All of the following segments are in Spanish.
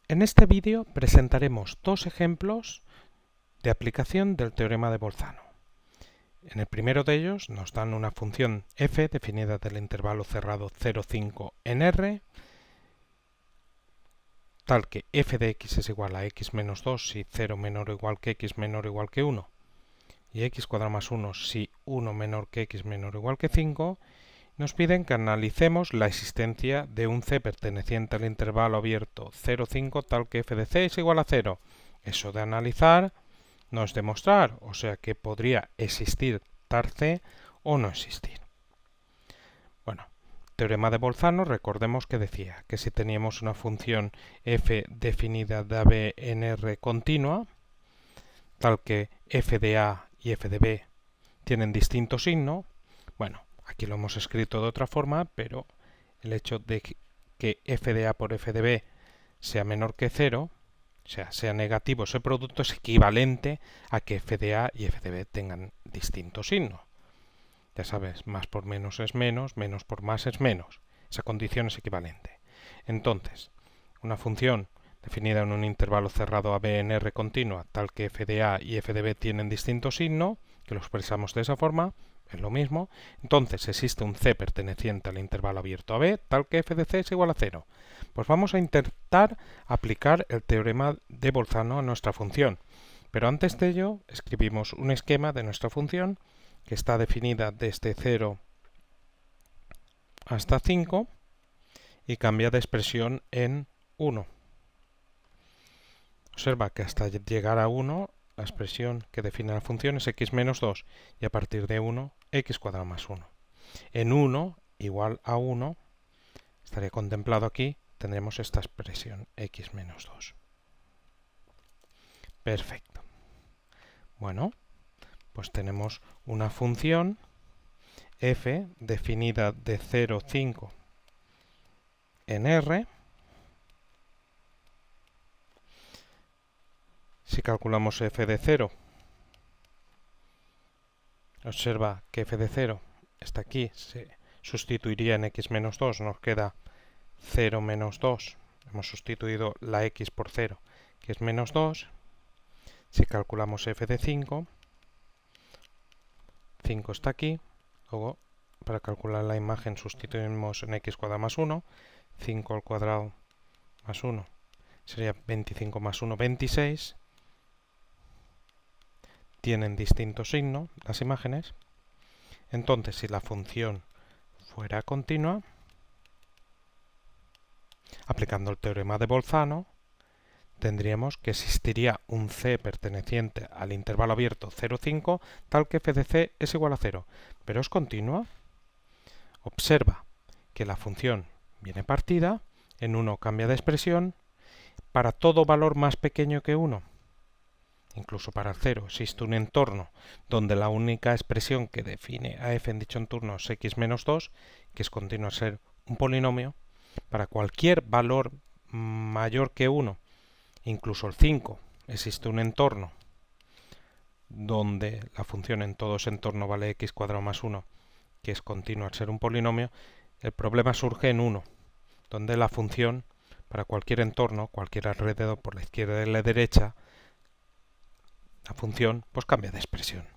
En este vídeo presentaremos dos ejemplos de aplicación del teorema de Bolzano. En el primero de ellos nos dan una función f definida del intervalo cerrado 0, 5 en R, tal que f de x es igual a x menos 2 si 0 menor o igual que x menor o igual que 1, y x cuadrado más 1 si 1 menor que x menor o igual que 5, nos piden que analicemos la existencia de un c perteneciente al intervalo abierto 0, 5 tal que f de c es igual a 0. Eso de analizar no es demostrar, o sea que podría existir tal c o no existir. Bueno, teorema de Bolzano, recordemos que decía que si teníamos una función f definida de AB en R continua, tal que f de A y f de B tienen distinto signo, bueno, aquí lo hemos escrito de otra forma, pero el hecho de que f de A por f de B sea menor que 0, o sea negativo ese producto, es equivalente a que f de A y f de B tengan distinto signo. Ya sabes, más por menos es menos, menos por más es menos. Esa condición es equivalente. Entonces, una función definida en un intervalo cerrado AB en R continua, tal que f de A y f de B tienen distinto signo, que lo expresamos de esa forma, es lo mismo. Entonces existe un c perteneciente al intervalo abierto AB, tal que f de c es igual a 0. Pues vamos a intentar aplicar el teorema de Bolzano a nuestra función. Pero antes de ello, escribimos un esquema de nuestra función que está definida desde 0 hasta 5 y cambia de expresión en 1. Observa que hasta llegar a 1 la expresión que define la función es x menos 2 y a partir de 1 x cuadrado más 1. En 1 igual a 1 estaría contemplado aquí, tendremos esta expresión x menos 2. Perfecto. Bueno, pues tenemos una función f definida de 0, 5 en R. Si calculamos f de 0, observa que f de 0 está aquí, se sustituiría en x menos 2, nos queda 0 menos 2, hemos sustituido la x por 0, que es menos 2. Si calculamos f de 5, 5 está aquí, luego para calcular la imagen sustituimos en x cuadrado más 1, 5 al cuadrado más 1 sería 25 más 1, 26. Tienen distinto signo las imágenes. Entonces, si la función fuera continua, aplicando el teorema de Bolzano, tendríamos que existiría un c perteneciente al intervalo abierto 0, 5, tal que f de c es igual a 0. ¿Pero es continua? Observa que la función viene partida, en 1 cambia de expresión, para todo valor más pequeño que 1. Incluso para el 0 existe un entorno donde la única expresión que define a f en dicho entorno es x menos 2, que es continua a ser un polinomio. Para cualquier valor mayor que 1, incluso el 5, existe un entorno donde la función en todo ese entorno vale x cuadrado más 1, que es continua al ser un polinomio. El problema surge en 1, donde la función para cualquier entorno, cualquier alrededor por la izquierda y la derecha, la función pues cambia de expresión.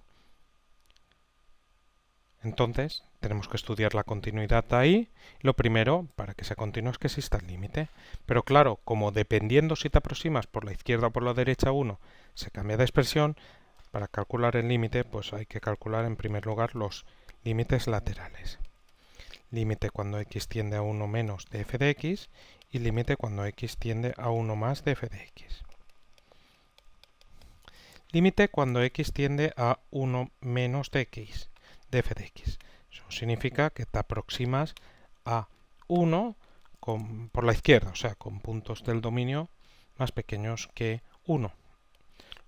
Entonces tenemos que estudiar la continuidad ahí. Lo primero, para que sea continua, es que exista el límite. Pero claro, como dependiendo si te aproximas por la izquierda o por la derecha 1, se cambia de expresión, para calcular el límite pues hay que calcular en primer lugar los límites laterales. Límite cuando x tiende a 1 menos de f de x y límite cuando x tiende a 1 más de f de x. Límite cuando x tiende a 1 menos de x, de f de x. Eso significa que te aproximas a 1 por la izquierda, o sea, con puntos del dominio más pequeños que 1.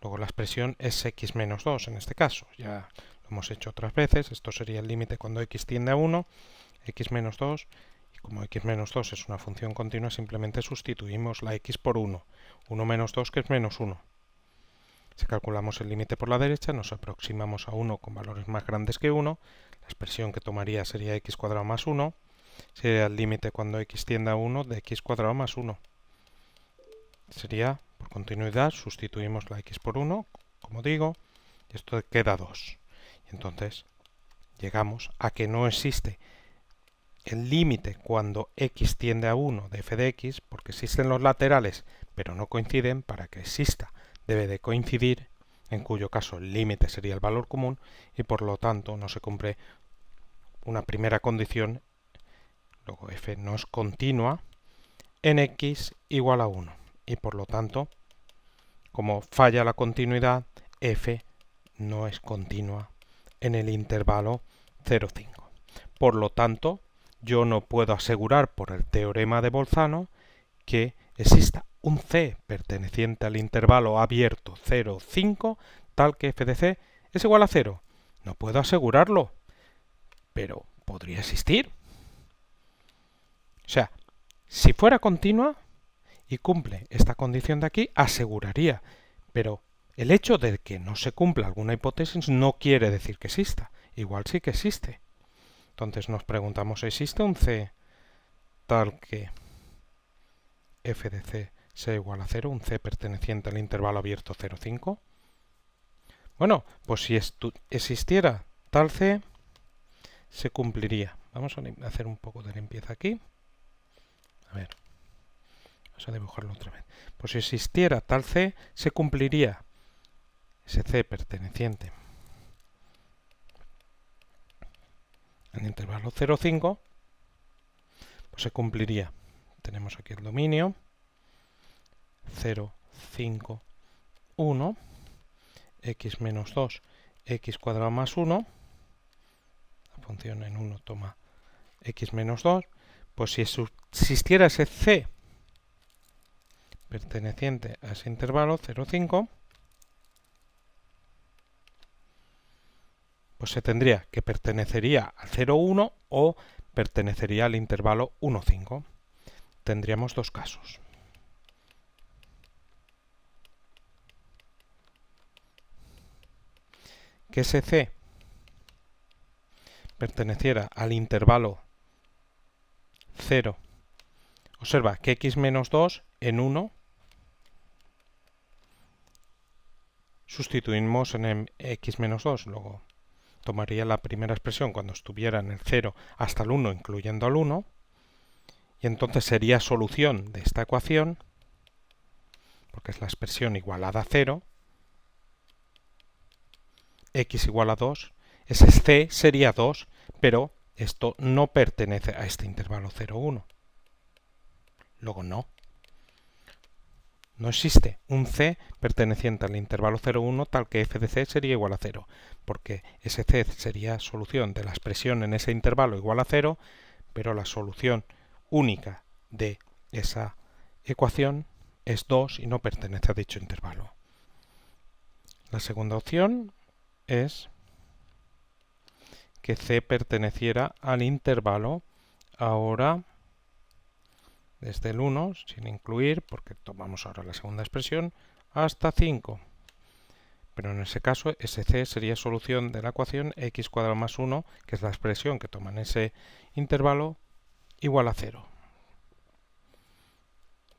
Luego la expresión es x menos 2 en este caso. Ya lo hemos hecho otras veces. Esto sería el límite cuando x tiende a 1, x menos 2. Y como x menos 2 es una función continua, simplemente sustituimos la x por 1. 1 menos 2, que es menos 1. Si calculamos el límite por la derecha, nos aproximamos a 1 con valores más grandes que 1. La expresión que tomaría sería x cuadrado más 1. Sería el límite cuando x tiende a 1 de x cuadrado más 1. sería, por continuidad, sustituimos la x por 1, como digo, y esto queda 2. Y entonces llegamos a que no existe el límite cuando x tiende a 1 de f de x, porque existen los laterales, pero no coinciden. Para que exista debe de coincidir, en cuyo caso el límite sería el valor común, y por lo tanto no se cumple una primera condición. Luego f no es continua en x igual a 1, y por lo tanto, como falla la continuidad, f no es continua en el intervalo 0,5. Por lo tanto, yo no puedo asegurar por el teorema de Bolzano que exista un c perteneciente al intervalo abierto 0,5 tal que f de c es igual a 0. No puedo asegurarlo, pero podría existir. O sea, si fuera continua y cumple esta condición de aquí, aseguraría, pero el hecho de que no se cumpla alguna hipótesis no quiere decir que exista. Igual sí que existe. Entonces nos preguntamos, ¿existe un c tal que f de c sea igual a 0, un c perteneciente al intervalo abierto 0,5? Bueno, pues si existiera tal c, se cumpliría. Vamos a hacer un poco de limpieza aquí. A ver, vamos a dibujarlo otra vez. Pues si existiera tal c, se cumpliría ese c perteneciente al intervalo 0,5, pues se cumpliría. Tenemos aquí el dominio 0, 5, 1, x menos 2, x cuadrado más 1, la función en 1 toma x menos 2, pues si existiera ese c perteneciente a ese intervalo 0,5, pues se tendría que pertenecería al 0,1 o pertenecería al intervalo 1,5. Tendríamos dos casos. Que ese c perteneciera al intervalo 0. Observa que x menos 2 en 1 sustituimos en el x menos 2, luego tomaría la primera expresión cuando estuviera en el 0 hasta el 1, incluyendo al 1, y entonces sería solución de esta ecuación, porque es la expresión igualada a 0, x igual a 2, ese c sería 2, pero esto no pertenece a este intervalo 0, 1. Luego no existe un c perteneciente al intervalo 0, 1 tal que f de c sería igual a 0, porque ese c sería solución de la expresión en ese intervalo igual a 0, pero la solución única de esa ecuación es 2 y no pertenece a dicho intervalo. La segunda opción es que c perteneciera al intervalo ahora desde el 1, sin incluir, porque tomamos ahora la segunda expresión, hasta 5. Pero en ese caso, ese c sería solución de la ecuación x cuadrado más 1, que es la expresión que toma en ese intervalo, igual a 0.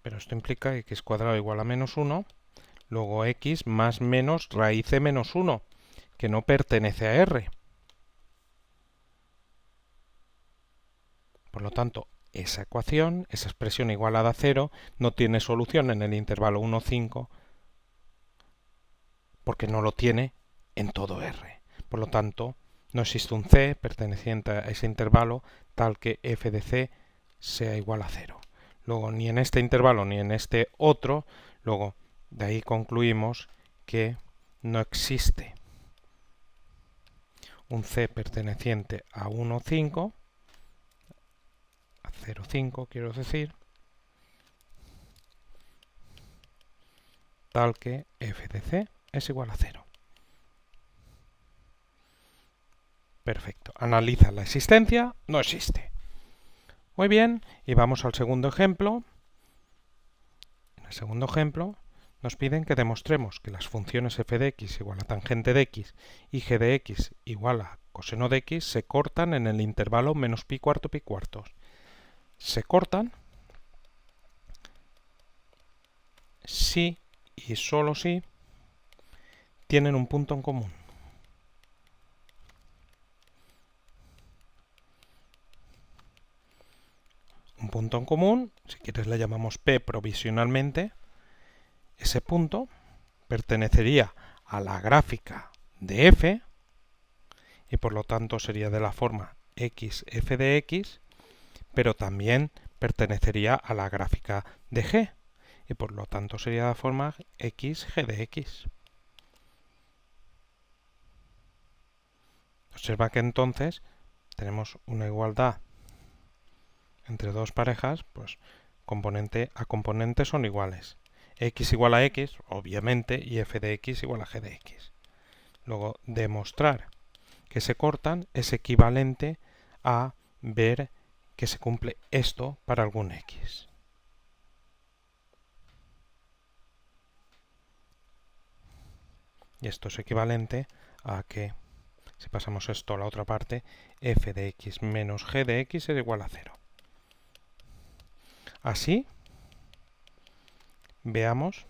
Pero esto implica x cuadrado igual a menos 1, luego x más menos raíz de menos 1, que no pertenece a R. Por lo tanto, esa ecuación, esa expresión igualada a 0, no tiene solución en el intervalo 1, 5, porque no lo tiene en todo R. Por lo tanto, no existe un c perteneciente a ese intervalo tal que f de c sea igual a 0. Luego, ni en este intervalo ni en este otro, luego de ahí concluimos que no existe un c perteneciente a 1, 5, 0,5 quiero decir, tal que f de c es igual a 0. Perfecto. Analiza la existencia, no existe. Muy bien, y vamos al segundo ejemplo. En el segundo ejemplo nos piden que demostremos que las funciones f de x igual a tangente de x y g de x igual a coseno de x se cortan en el intervalo menos pi cuarto pi cuartos. Se cortan si y solo si tienen un punto en común. Un punto en común, si quieres le llamamos P provisionalmente, ese punto pertenecería a la gráfica de f y por lo tanto sería de la forma x f de x, pero también pertenecería a la gráfica de g y por lo tanto sería de la forma x g de x. Observa que entonces tenemos una igualdad entre dos parejas, pues componente a componente son iguales. X igual a x, obviamente, y f de x igual a g de x. Luego, demostrar que se cortan es equivalente a ver que se cumple esto para algún x. Y esto es equivalente a que, si pasamos esto a la otra parte, f de x menos g de x es igual a 0. Así, veamos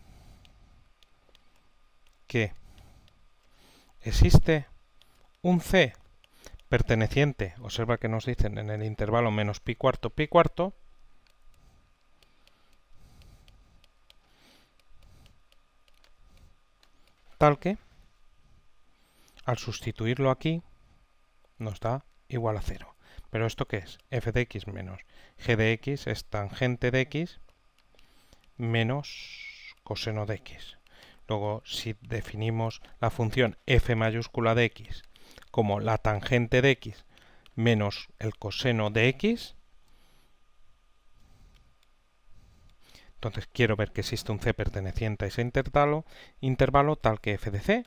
que existe un c perteneciente, observa que nos dicen en el intervalo menos pi cuarto, tal que, al sustituirlo aquí, nos da igual a 0. ¿Pero esto qué es? F de x menos g de x es tangente de x menos coseno de x. Luego, si definimos la función f mayúscula de x como la tangente de x menos el coseno de x, entonces quiero ver que existe un c perteneciente a ese intervalo tal que f de c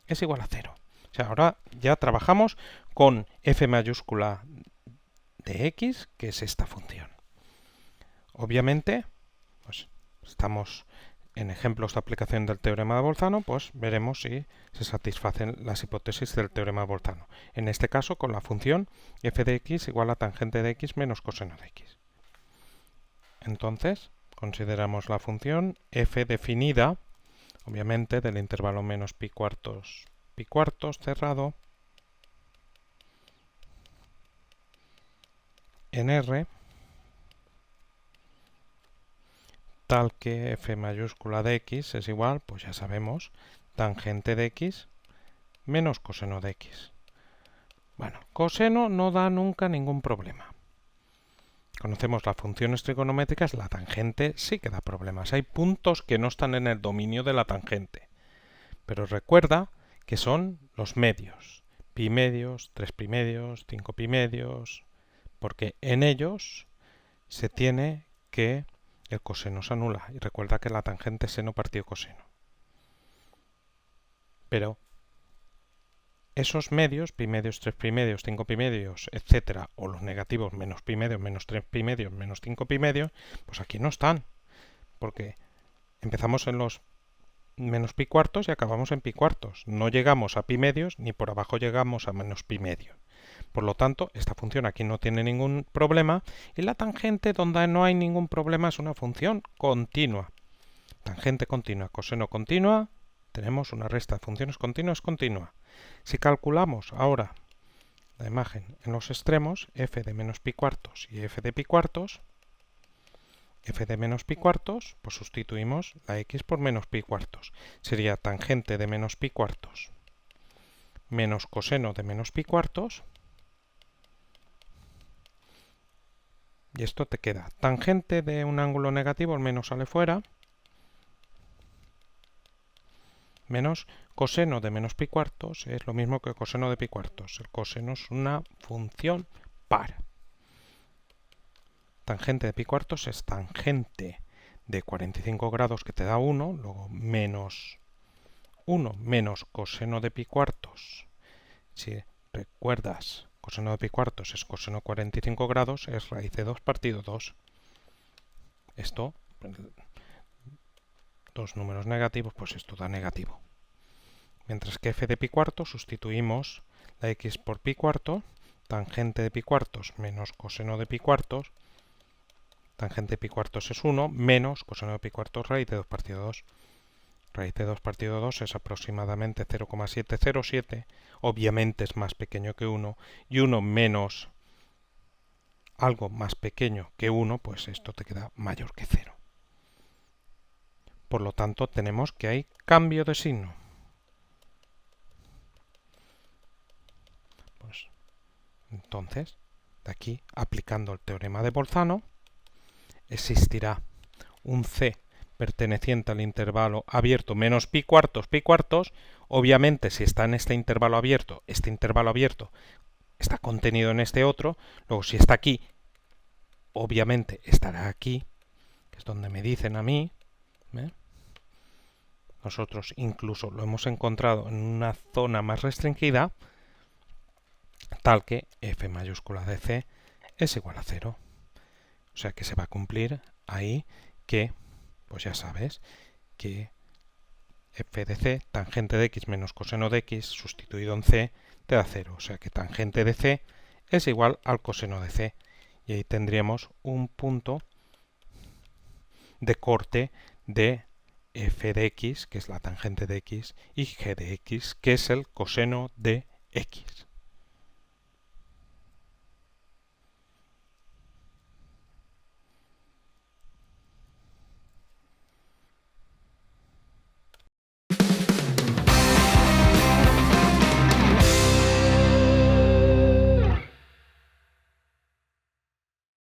es igual a 0. O sea, ahora ya trabajamos con f mayúscula de x, que es esta función. Obviamente, pues estamos en ejemplos de aplicación del teorema de Bolzano, pues veremos si se satisfacen las hipótesis del teorema de Bolzano. En este caso, con la función f de x igual a tangente de x menos coseno de x. Entonces, consideramos la función f definida, obviamente, del intervalo menos pi cuartos cerrado en R, tal que f mayúscula de x es igual, pues ya sabemos, tangente de x menos coseno de x. Bueno, coseno no da nunca ningún problema. Conocemos las funciones trigonométricas, la tangente sí que da problemas. Hay puntos que no están en el dominio de la tangente. Pero recuerda que son los medios. Pi medios, 3 pi medios, 5 pi medios, porque en ellos se tiene que el coseno se anula. Y recuerda que la tangente es seno partido coseno. Pero esos medios, pi medios, 3 pi medios, 5 pi medios, etcétera, o los negativos, menos pi medios, menos 3 pi medios, menos 5 pi medios, pues aquí no están. Porque empezamos en los menos pi cuartos y acabamos en pi cuartos. No llegamos a pi medios ni por abajo llegamos a menos pi medio. Por lo tanto, esta función aquí no tiene ningún problema y la tangente donde no hay ningún problema es una función continua. Tangente continua, coseno continua, tenemos una resta de funciones continuas continua. Si calculamos ahora la imagen en los extremos, f de menos pi cuartos y f de pi cuartos, f de menos pi cuartos, pues sustituimos la x por menos pi cuartos. Sería tangente de menos pi cuartos menos coseno de menos pi cuartos. Y esto te queda tangente de un ángulo negativo, el menos sale fuera, menos coseno de menos pi cuartos, es lo mismo que coseno de pi cuartos. El coseno es una función par. Tangente de pi cuartos es tangente de 45 grados que te da 1, luego menos 1 menos coseno de pi cuartos. Si recuerdas, coseno de pi cuartos es coseno de 45 grados, es raíz de 2 partido 2. Esto, dos números negativos, pues esto da negativo. Mientras que f de pi cuartos sustituimos la x por pi cuarto, tangente de pi cuartos menos coseno de pi cuartos, tangente de pi cuartos es 1, menos coseno de pi cuartos raíz de 2 partido 2. Raíz de 2 partido 2 es aproximadamente 0,707, obviamente es más pequeño que 1, y 1 menos algo más pequeño que 1, pues esto te queda mayor que 0. Por lo tanto, tenemos que hay cambio de signo. Pues, entonces, de aquí, aplicando el teorema de Bolzano, existirá un C perteneciente al intervalo abierto menos pi cuartos, obviamente si está en este intervalo abierto está contenido en este otro, luego si está aquí, obviamente estará aquí, que es donde me dicen a mí, ¿eh? Nosotros incluso lo hemos encontrado en una zona más restringida, tal que f mayúscula de c es igual a 0. O sea que se va a cumplir ahí que, pues ya sabes, que f de c, tangente de x menos coseno de x, sustituido en c, te da 0. O sea que tangente de c es igual al coseno de c. Y ahí tendríamos un punto de corte de f de x, que es la tangente de x, y g de x, que es el coseno de x.